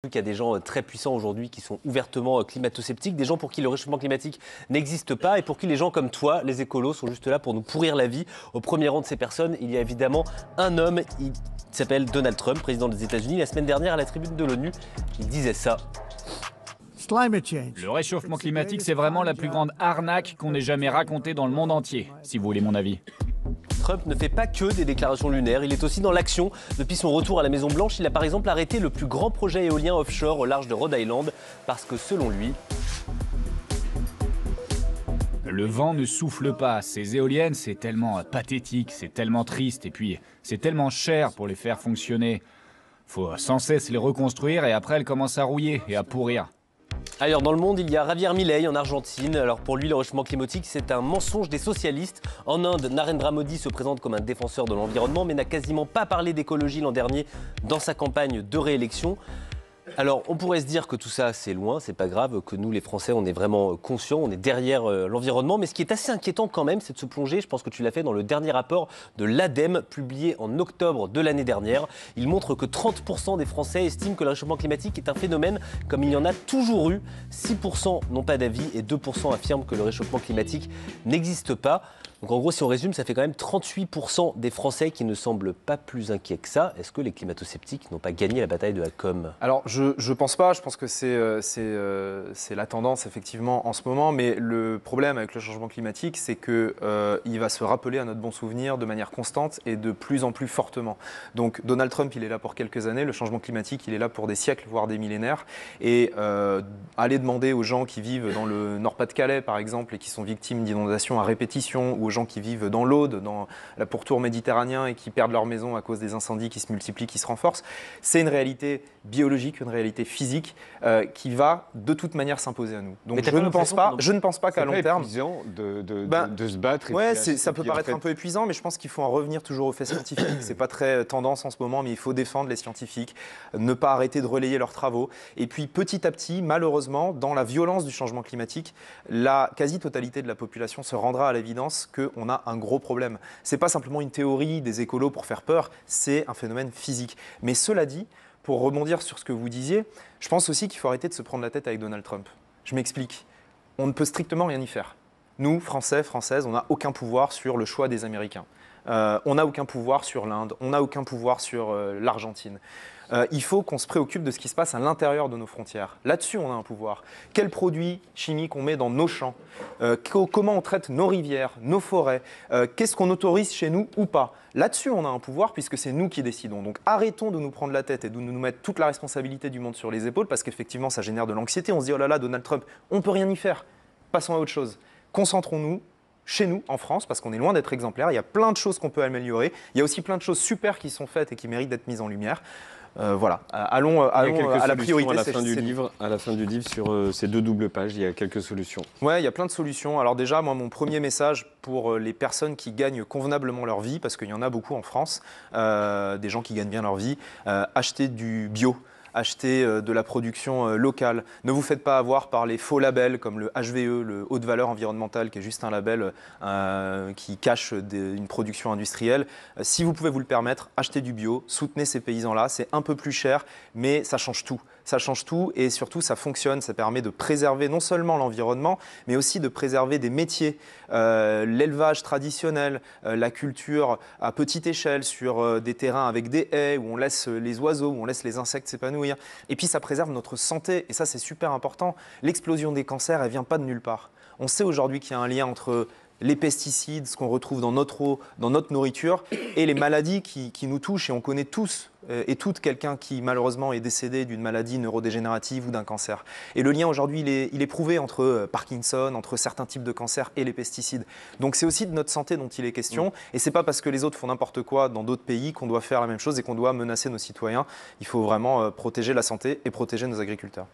Il y a des gens très puissants aujourd'hui qui sont ouvertement climato-sceptiques, des gens pour qui le réchauffement climatique n'existe pas et pour qui les gens comme toi, les écolos, sont juste là pour nous pourrir la vie. Au premier rang de ces personnes, il y a évidemment un homme, il s'appelle Donald Trump, président des États-Unis. La semaine dernière, à la tribune de l'ONU, il disait ça. Le réchauffement climatique, c'est vraiment la plus grande arnaque qu'on ait jamais racontée dans le monde entier, si vous voulez mon avis. Trump ne fait pas que des déclarations lunaires, il est aussi dans l'action. Depuis son retour à la Maison-Blanche, il a par exemple arrêté le plus grand projet éolien offshore au large de Rhode Island, parce que selon lui... Le vent ne souffle pas, ces éoliennes, c'est tellement pathétique, c'est tellement triste, et puis c'est tellement cher pour les faire fonctionner. Faut sans cesse les reconstruire et après elles commencent à rouiller et à pourrir. Ailleurs dans le monde, il y a Javier Milei en Argentine. Alors pour lui, le réchauffement climatique, c'est un mensonge des socialistes. En Inde, Narendra Modi se présente comme un défenseur de l'environnement, mais n'a quasiment pas parlé d'écologie l'an dernier dans sa campagne de réélection. Alors, on pourrait se dire que tout ça, c'est loin, c'est pas grave, que nous, les Français, on est vraiment conscients, on est derrière l'environnement. Mais ce qui est assez inquiétant quand même, c'est de se plonger, je pense que tu l'as fait dans le dernier rapport de l'ADEME, publié en octobre de l'année dernière. Il montre que 30% des Français estiment que le réchauffement climatique est un phénomène comme il y en a toujours eu. 6% n'ont pas d'avis et 2% affirment que le réchauffement climatique n'existe pas. Donc en gros, si on résume, ça fait quand même 38% des Français qui ne semblent pas plus inquiets que ça. Est-ce que les climato-sceptiques n'ont pas gagné la bataille de la com? Alors, je pense pas. Je pense que c'est la tendance, effectivement, en ce moment. Mais le problème avec le changement climatique, c'est qu'il va se rappeler à notre bon souvenir de manière constante et de plus en plus fortement. Donc, Donald Trump, il est là pour quelques années. Le changement climatique, il est là pour des siècles, voire des millénaires. Et aller demander aux gens qui vivent dans le Nord-Pas-de-Calais, par exemple, et qui sont victimes d'inondations à répétition, ou aux gens qui vivent dans l'Aude, dans la pourtour méditerranéen et qui perdent leur maison à cause des incendies qui se multiplient, qui se renforcent, c'est une réalité biologique, une réalité physique qui va de toute manière s'imposer à nous. Donc je ne pense pas qu'à long terme... C'est épuisant de se battre. Ouais, ça peut paraître un peu épuisant, mais je pense qu'il faut en revenir toujours aux faits scientifiques. C'est pas très tendance en ce moment, mais il faut défendre les scientifiques, ne pas arrêter de relayer leurs travaux. Et puis petit à petit, malheureusement, dans la violence du changement climatique, la quasi-totalité de la population se rendra à l'évidence qu'on a un gros problème. C'est pas simplement une théorie des écolos pour faire peur, c'est un phénomène physique. Mais cela dit, pour rebondir sur ce que vous disiez, je pense aussi qu'il faut arrêter de se prendre la tête avec Donald Trump. Je m'explique. On ne peut strictement rien y faire. Nous, Français, Françaises, on n'a aucun pouvoir sur le choix des Américains. On n'a aucun pouvoir sur l'Inde, on n'a aucun pouvoir sur l'Argentine. Il faut qu'on se préoccupe de ce qui se passe à l'intérieur de nos frontières. Là-dessus, on a un pouvoir. Quels produits chimiques on met dans nos champs? Comment on traite nos rivières, nos forêts? Qu'est-ce qu'on autorise chez nous ou pas? Là-dessus, on a un pouvoir puisque c'est nous qui décidons. Donc arrêtons de nous prendre la tête et de nous mettre toute la responsabilité du monde sur les épaules parce qu'effectivement, ça génère de l'anxiété. On se dit, oh là là, Donald Trump, on ne peut rien y faire. Passons à autre chose. Concentrons-nous chez nous, en France, parce qu'on est loin d'être exemplaire. Il y a plein de choses qu'on peut améliorer. Il y a aussi plein de choses super qui sont faites et qui méritent d'être mises en lumière. Voilà, allons à la priorité. À la fin du livre, sur ces deux doubles pages, il y a quelques solutions. Ouais, il y a plein de solutions. Alors déjà, moi, mon premier message pour les personnes qui gagnent convenablement leur vie, parce qu'il y en a beaucoup en France, des gens qui gagnent bien leur vie, achetez du bio. Achetez de la production locale. Ne vous faites pas avoir par les faux labels comme le HVE, le haute valeur environnementale, qui est juste un label qui cache une production industrielle. Si vous pouvez vous le permettre, achetez du bio, soutenez ces paysans-là. C'est un peu plus cher, mais ça change tout. Ça change tout et surtout ça fonctionne, ça permet de préserver non seulement l'environnement, mais aussi de préserver des métiers, l'élevage traditionnel, la culture à petite échelle sur des terrains avec des haies où on laisse les oiseaux, où on laisse les insectes s'épanouir. Et puis ça préserve notre santé et ça c'est super important. L'explosion des cancers, elle ne vient pas de nulle part. On sait aujourd'hui qu'il y a un lien entre les pesticides, ce qu'on retrouve dans notre eau, dans notre nourriture, et les maladies qui nous touchent. Et on connaît tous et toutes quelqu'un qui malheureusement est décédé d'une maladie neurodégénérative ou d'un cancer. Et le lien aujourd'hui, il est prouvé entre Parkinson, entre certains types de cancers et les pesticides. Donc c'est aussi de notre santé dont il est question. Et c'est pas parce que les autres font n'importe quoi dans d'autres pays qu'on doit faire la même chose et qu'on doit menacer nos citoyens. Il faut vraiment protéger la santé et protéger nos agriculteurs.